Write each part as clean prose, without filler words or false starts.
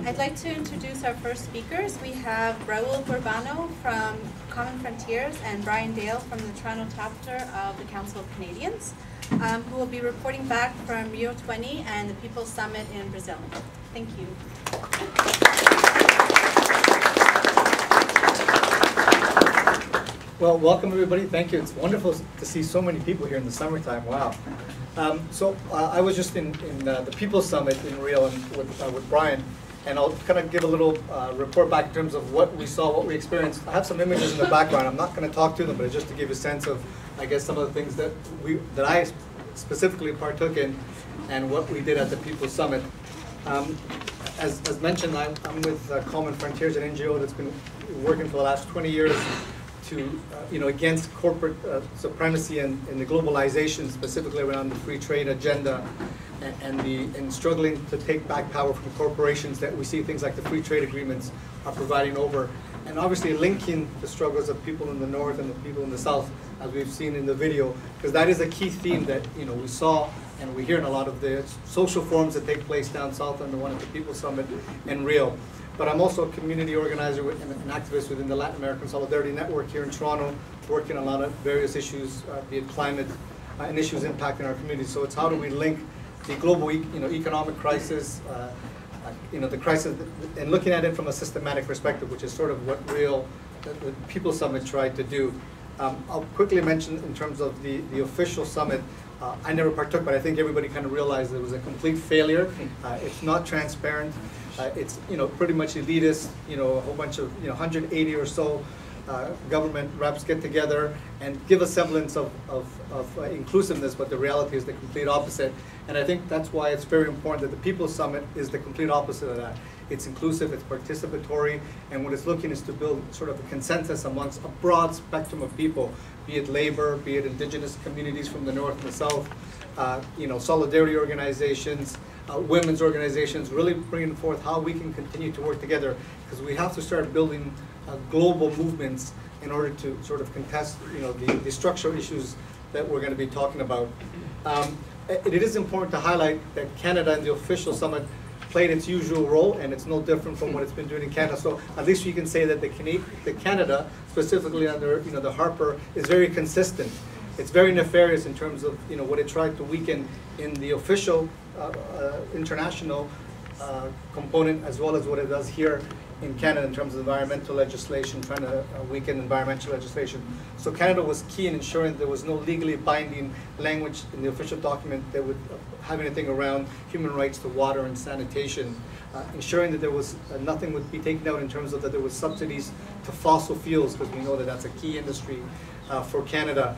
I'd like to introduce our first speakers. We have Raul Burbano from Common Frontiers and Brian Dale from the Toronto chapter of the Council of Canadians, who will be reporting back from Rio 20 and the People's Summit in Brazil. Thank you. Well, welcome everybody. Thank you. It's wonderful to see so many people here in the summertime. Wow. I was just in the People's Summit in Rio with Brian, and I'll kind of give a little report back in terms of what we saw, what we experienced. I have some images in the background. I'm not going to talk to them, but just to give a sense of, I guess, some of the things that I specifically partook in and what we did at the People's Summit. As mentioned, I'm with Common Frontiers, an NGO that's been working for the last 20 years to, against corporate supremacy and the globalization, specifically around the free trade agenda, and struggling to take back power from corporations that we see things like the free trade agreements are providing over, and obviously linking the struggles of people in the north and the people in the south, as we've seen in the video, because that is a key theme that we saw and we hear in a lot of the social forums that take place down south and the one at the People's Summit in Rio. But I'm also a community organizer and an activist within the Latin American Solidarity Network here in Toronto, working on a lot of various issues, be it climate and issues impacting our community. So it's how do we link the global economic crisis, the crisis, and looking at it from a systematic perspective, which is sort of what the People's Summit tried to do. I'll quickly mention in terms of the official summit, I never partook, but I think everybody kind of realized it was a complete failure. It's not transparent. It's pretty much elitist. A whole bunch of 180 or so government reps get together and give a semblance of inclusiveness, but the reality is the complete opposite. And I think that's why it's very important that the People's Summit is the complete opposite of that. It's inclusive, it's participatory, and what it's looking is to build sort of a consensus amongst a broad spectrum of people, be it labor, be it indigenous communities from the north and the south, solidarity organizations, women's organizations, really bringing forth how we can continue to work together, because we have to start building global movements in order to sort of contest the structural issues that we're going to be talking about. It is important to highlight that Canada in the official summit played its usual role, and it's no different from what it's been doing in Canada. So at least you can say that the Canada, specifically under the Harper, is very consistent. It's very nefarious in terms of what it tried to weaken in the official international component, as well as what it does here in Canada in terms of environmental legislation, trying to weaken environmental legislation. So Canada was key in ensuring there was no legally binding language in the official document that would have anything around human rights to water and sanitation, ensuring that there was nothing would be taken out in terms of that there was subsidies to fossil fuels, because we know that that's a key industry for Canada.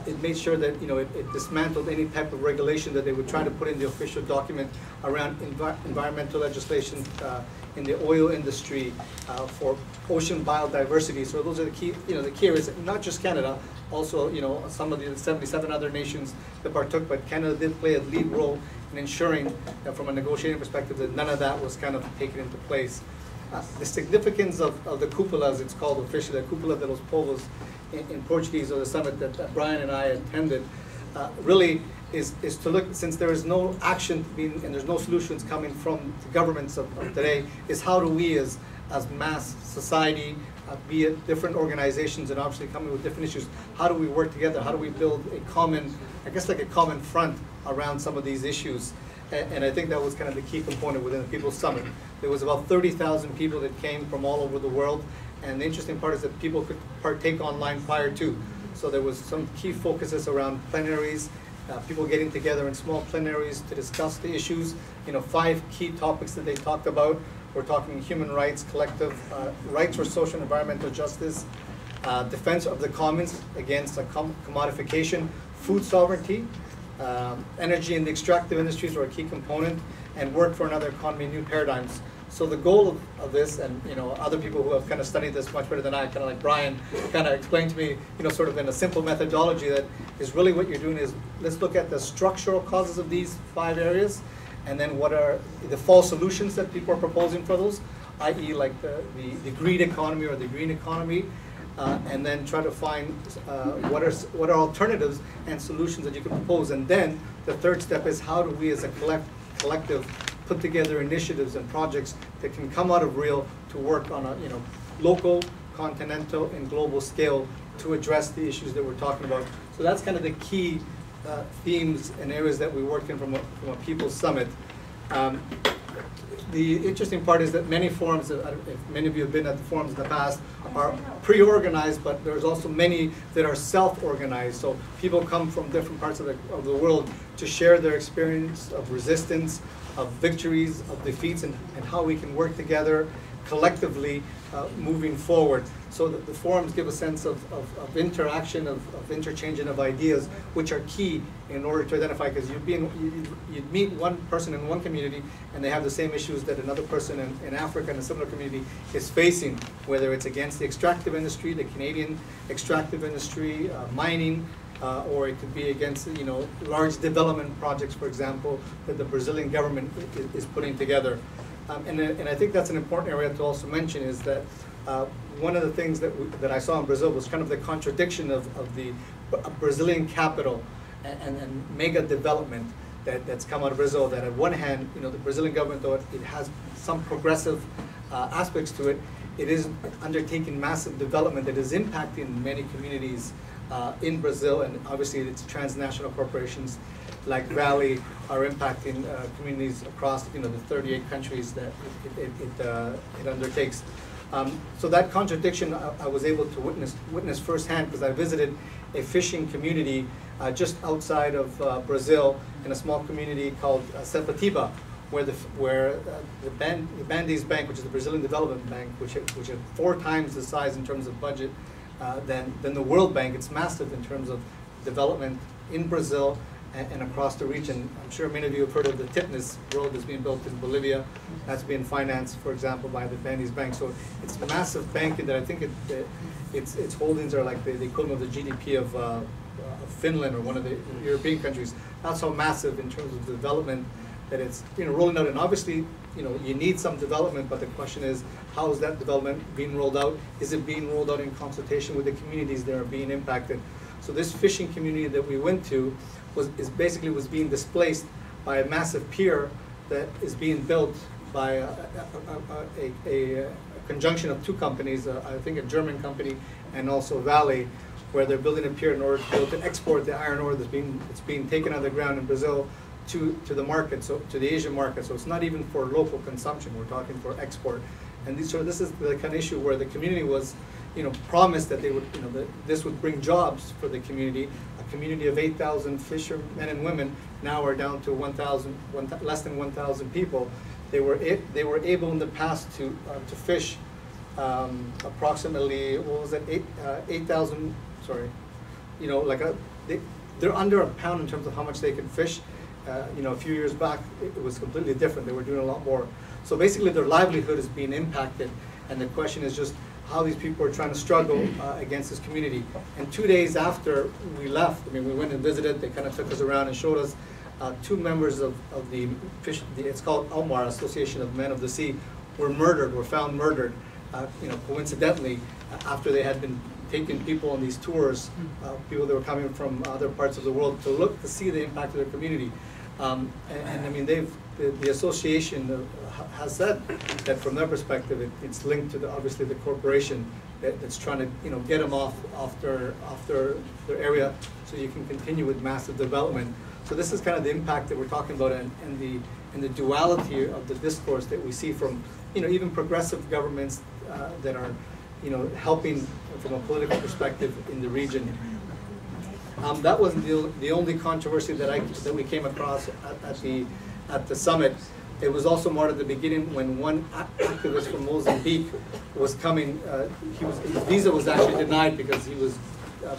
It made sure that it dismantled any type of regulation that they would try to put in the official document around environmental legislation in the oil industry, for ocean biodiversity. So those are the key areas. Not just Canada, also some of the 77 other nations that partook, but Canada did play a lead role in ensuring that from a negotiating perspective that none of that was kind of taken into place. The significance of the cupola, as it's called officially, the Cupola de los Povos in Portuguese, or the summit that Brian and I attended, really is to look, since there is no action being, and there's no solutions coming from the governments of today, is how do we as mass society, be it different organizations and obviously coming with different issues, how do we work together? How do we build a common, I guess like a common front around some of these issues? And I think that was kind of the key component within the People's Summit. There was about 30,000 people that came from all over the world, and the interesting part is that people could partake online prior to. So there was some key focuses around plenaries, people getting together in small plenaries to discuss the issues. 5 key topics that they talked about. We're talking human rights, collective rights for social and environmental justice, defense of the commons against commodification, food sovereignty, energy and the extractive industries were a key component, and work for another economy, new paradigms. So the goal of this, and other people who have kind of studied this much better than I, kind of like Brian, kind of explained to me, sort of in a simple methodology that is really what you're doing is, let's look at the structural causes of these 5 areas, and then what are the false solutions that people are proposing for those, i.e. like the greed economy or the green economy, and then try to find what are alternatives and solutions that you can propose. And then the third step is how do we as a collective put together initiatives and projects that can come out of Rio to work on a local, continental, and global scale to address the issues that we're talking about. So that's kind of the key themes and areas that we work in from a People's Summit. The interesting part is that many forums, if many of you have been at the forums in the past, are pre-organized, but there's also many that are self-organized. So people come from different parts of the world to share their experience of resistance, of victories, of defeats, and how we can work together collectively moving forward. So that the forums give a sense of interaction, of interchanging of ideas, which are key in order to identify, because you'd meet one person in one community and they have the same issues that another person in Africa in a similar community is facing, whether it's against the extractive industry, the Canadian extractive industry, mining, or it could be against large development projects, for example, that the Brazilian government is putting together. And I think that's an important area to also mention, is that one of the things that I saw in Brazil was kind of the contradiction of the Brazilian capital and mega development that's come out of Brazil. That at one hand, the Brazilian government, though it has some progressive aspects to it, it is undertaking massive development that is impacting many communities in Brazil, and obviously it's transnational corporations like Vale are impacting communities across the 38 countries that it undertakes. So that contradiction I was able to witness firsthand, because I visited a fishing community just outside of Brazil, in a small community called Sepetiba, where the Bandes Bank, which is the Brazilian Development Bank, which is 4 times the size in terms of budget than the World Bank. It's massive in terms of development in Brazil and across the region. I'm sure many of you have heard of the Tipnis road that's being built in Bolivia. That's being financed, for example, by the Bandes Bank. So it's a massive bank that I think its holdings are like the equivalent of the GDP of Finland or one of the European countries. That's how massive in terms of development that it's rolling out. And obviously, you need some development, but the question is, how is that development being rolled out? Is it being rolled out in consultation with the communities that are being impacted? So this fishing community that we went to was being displaced by a massive pier that is being built by a conjunction of 2 companies, I think a German company and also Vale, where they're building a pier in order to be able to export the iron ore that's being taken out of the ground in Brazil to the market, so to the Asian market. So it's not even for local consumption. We're talking for export. And this is the kind of issue where the community was, promised that they would, that this would bring jobs for the community. A community of 8,000 fishermen and women now are down to less than 1,000 people. They were able in the past to fish approximately, what was it, 8,000. Sorry, they're under a pound in terms of how much they can fish. A few years back, it was completely different. They were doing a lot more. So basically, their livelihood is being impacted, and the question is just how these people are trying to struggle against this community. And 2 days after we left, we went and visited. They kind of took us around and showed us 2 members of the it's called Almar, Association of Men of the Sea, were found murdered, coincidentally, after they had been taking people on these tours, people that were coming from other parts of the world to see the impact of their community. The association has said that from their perspective, it's linked to obviously the corporation that's trying to get them off their area, so you can continue with massive development. So this is kind of the impact that we're talking about, and the duality of the discourse that we see from even progressive governments that are helping from a political perspective in the region. That wasn't the only controversy that we came across at the summit. It was also more at the beginning when one activist from Mozambique was coming. His visa was actually denied because he was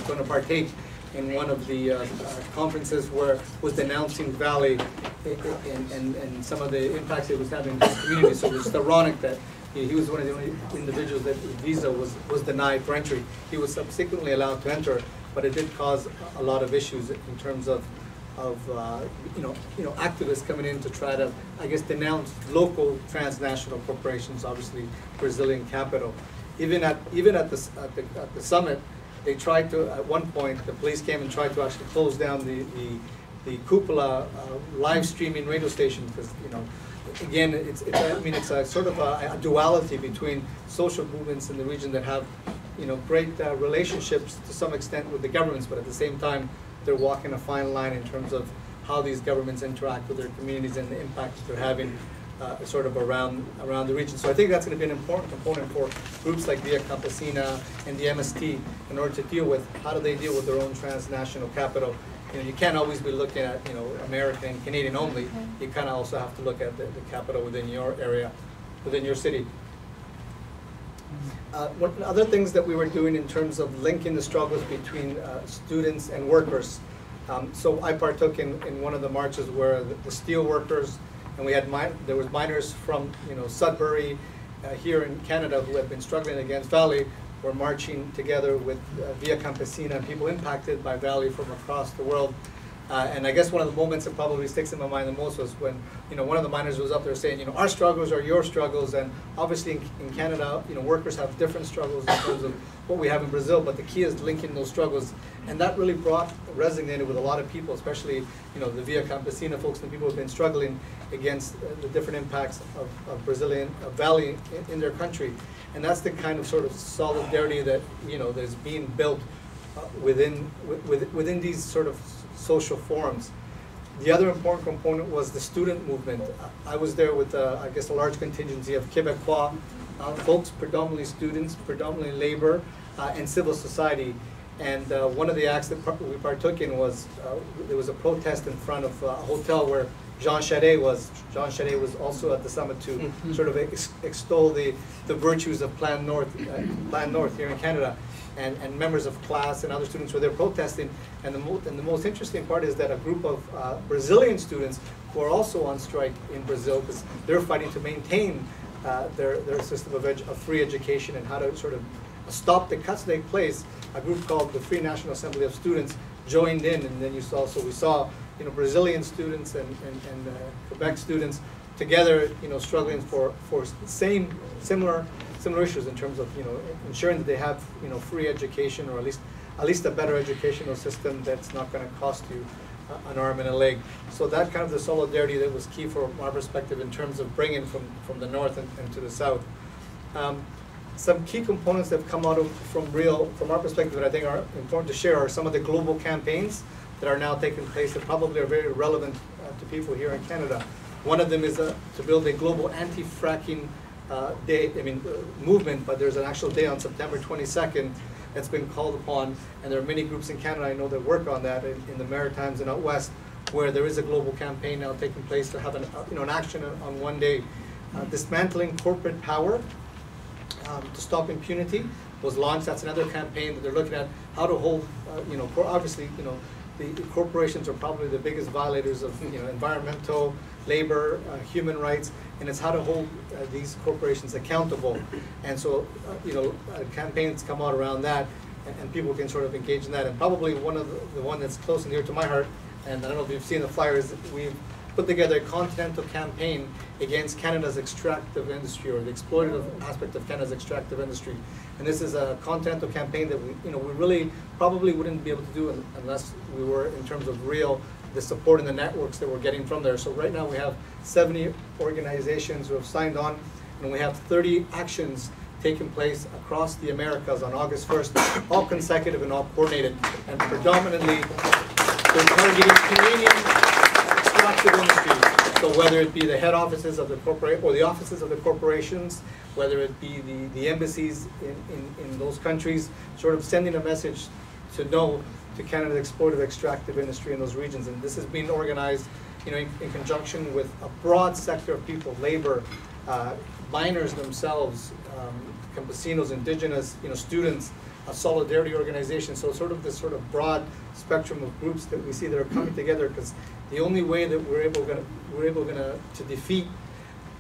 going to partake in one of the conferences where was denouncing Vale and some of the impacts it was having in his community. So it was ironic that he was one of the only individuals that his visa was denied for entry. He was subsequently allowed to enter, but it did cause a lot of issues in terms of activists coming in to try to, I guess, denounce local transnational corporations, obviously Brazilian capital. Even at the summit, they tried to, at one point, the police came and tried to actually close down the Cupola live streaming radio station, because again, I mean, it's a sort of a duality between social movements in the region that have, great relationships to some extent with the governments, but at the same time, they're walking a fine line in terms of how these governments interact with their communities and the impact that they're having sort of around the region. So I think that's going to be an important component for groups like Via Campesina and the MST in order to deal with how do they deal with their own transnational capital. You can't always be looking at American and Canadian only. You kind of also have to look at the capital within your area, within your city. One other things that we were doing in terms of linking the struggles between students and workers. So I partook in one of the marches where the steel workers, and we had there was miners from Sudbury here in Canada who had been struggling against Valley, were marching together with Via Campesina and people impacted by Valley from across the world. And I guess one of the moments that probably sticks in my mind the most was when one of the miners was up there saying, our struggles are your struggles, and obviously in Canada, workers have different struggles in terms of what we have in Brazil, but the key is linking those struggles, and that really resonated with a lot of people, especially the Via Campesina folks and the people who have been struggling against the different impacts of Brazilian Valley in their country, and that's the kind of sort of solidarity that that's being built within these sort of social forums. The other important component was the student movement. I was there with, I guess, a large contingency of Quebecois folks, predominantly students, predominantly labor, and civil society. And one of the acts that we partook in was, there was a protest in front of a hotel where Jean Charest was. Jean Charest was also at the summit to sort of extol the virtues of Plan North here in Canada. And members of class and other students were there protesting. And the most interesting part is that a group of Brazilian students who are also on strike in Brazil because they're fighting to maintain their system of free education and how to sort of stop the cuts that take place. A group called the Free National Assembly of Students joined in, and then we saw Brazilian students and Quebec students together, struggling for similar issues in terms of ensuring that they have free education, or at least a better educational system that's not going to cost you an arm and a leg. So that kind of the solidarity that was key from our perspective in terms of bringing from the north and to the south. Some key components that have come out from our perspective that I think are important to share are some of the global campaigns that are now taking place that probably are very relevant to people here in Canada. One of them is to build a global anti-fracking movement, but there's an actual day on September 22nd that's been called upon, and there are many groups in Canada I know that work on that in the Maritimes and out west, where there is a global campaign now taking place to have an action on one day. Dismantling corporate power to stop impunity was launched. That's another campaign that they're looking at how to hold, obviously, the corporations are probably the biggest violators of environmental, labor, human rights, and it's how to hold these corporations accountable. And so, campaigns come out around that, and people can sort of engage in that. And probably the one that's close and dear to my heart, and I don't know if you've seen the flyers, we've put together a continental campaign against Canada's extractive industry, or the exploitative aspect of Canada's extractive industry. And this is a continental campaign that we really probably wouldn't be able to do unless we were, in terms of the support and the networks that we're getting from there. So right now we have 70 organizations who have signed on, and we have 30 actions taking place across the Americas on August 1st, all consecutive and all coordinated, and predominantly they're targeting Canadian extractive industries. So whether it be the head offices of the the offices of the corporations, whether it be the embassies in those countries, sort of sending a message to Canada's exploitative extractive industry in those regions. And this is being organized, in conjunction with a broad sector of people: labor, miners themselves, campesinos, indigenous, students, a solidarity organization. So sort of this sort of broad spectrum of groups that we see that are coming together, because the only way that we're able to defeat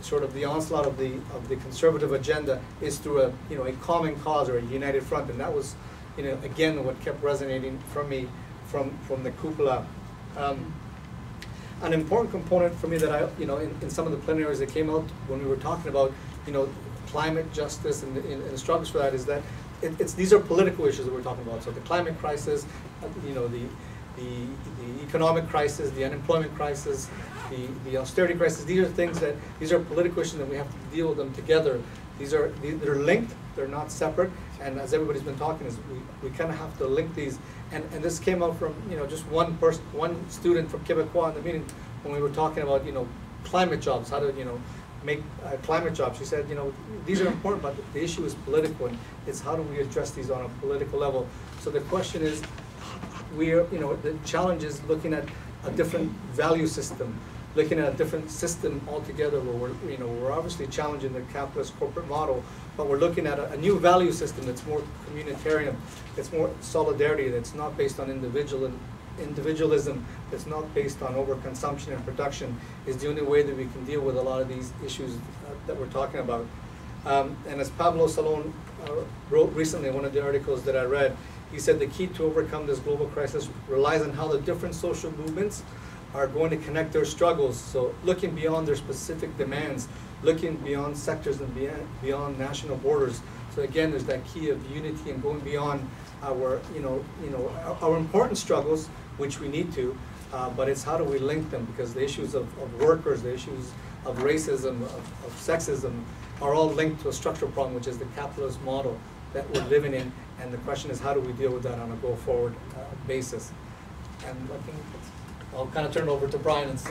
sort of the onslaught of the conservative agenda is through a common cause, or a united front. And that was, again, what kept resonating from me from the cupola. An important component for me that I, in some of the plenaries that came out when we were talking about, climate justice and the struggles for that, is that these are political issues that we're talking about. So the climate crisis, the the economic crisis, the unemployment crisis, the austerity crisis. These are political issues, and we have to deal with them together. They're linked, they're not separate, and as everybody's been talking, we kind of have to link these. And this came out from just one student from Quebecois in the meeting when we were talking about climate jobs, how to make climate jobs. She said these are important, but the issue is political, and it's how do we address these on a political level. So the question is, the challenge is looking at a different value system, looking at a different system altogether, where we're obviously challenging the capitalist corporate model, but we're looking at a new value system that's more communitarian, that's more solidarity, that's not based on individualism, that's not based on overconsumption and production, is the only way that we can deal with a lot of these issues that we're talking about. And as Pablo Salón wrote recently in one of the articles that I read, he said the key to overcome this global crisis relies on how the different social movements are going to connect their struggles. So looking beyond their specific demands, looking beyond sectors and beyond national borders. So again, there's that key of unity and going beyond our our important struggles, which we need to, but it's how do we link them, because the issues of workers, the issues of racism, of sexism, are all linked to a structural problem, which is the capitalist model that we're living in, and the question is how do we deal with that on a go-forward basis. And I think I'll kind of turn it over to Brian and see.